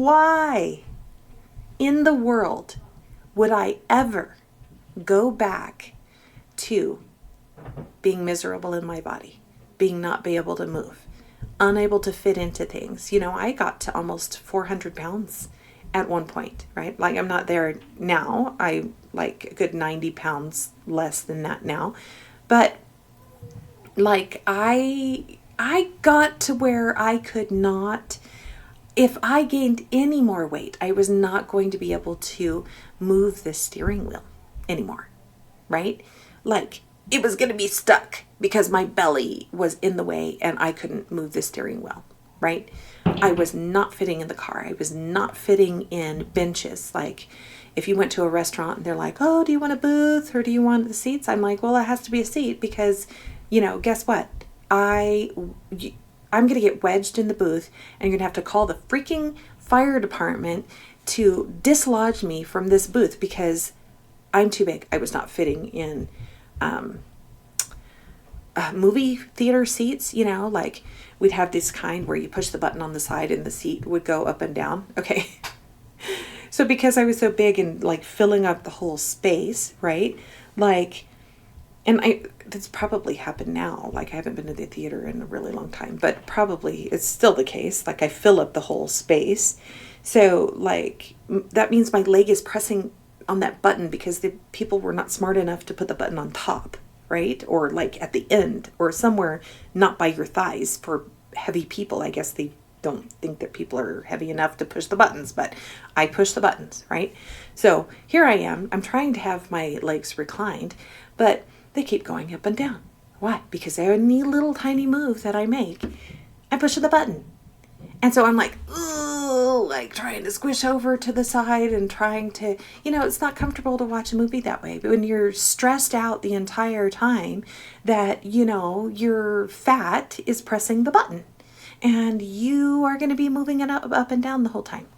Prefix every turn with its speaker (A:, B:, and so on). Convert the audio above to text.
A: why in the world would I ever go back to being miserable in my body, being not be able to move, unable to fit into things? I got to almost 400 pounds at one point, right? Like, I'm not there now. I like a good 90 pounds less than that now. But like, I got to where I could not, if I gained any more weight, I was not going to be able to move the steering wheel anymore, right? Like, it was going to be stuck because my belly was in the way and I couldn't move the steering wheel, right? I was not fitting in the car. I was not fitting in benches. Like, if you went to a restaurant and they're like, oh, do you want a booth or do you want the seats? I'm like, well, it has to be a seat because, guess what? I'm going to get wedged in the booth and you're going to have to call the freaking fire department to dislodge me from this booth because I'm too big. I was not fitting in movie theater seats, like we'd have this kind where you push the button on the side and the seat would go up and down. Okay. So because I was so big and like filling up the whole space, right? Like, and that's probably happened now. Like, I haven't been to the theater in a really long time, but probably it's still the case. Like, I fill up the whole space. So like, that means my leg is pressing on that button because the people were not smart enough to put the button on top, right? Or like at the end or somewhere not by your thighs for heavy people. I guess they don't think that people are heavy enough to push the buttons, but I push the buttons, right? So here I am. I'm trying to have my legs reclined, but they keep going up and down. Why? Because any little tiny move that I make, I'm pushing the button. And so I'm like, ooh, like trying to squish over to the side and trying to, it's not comfortable to watch a movie that way. But when you're stressed out the entire time that, your fat is pressing the button and you are going to be moving it up and down the whole time.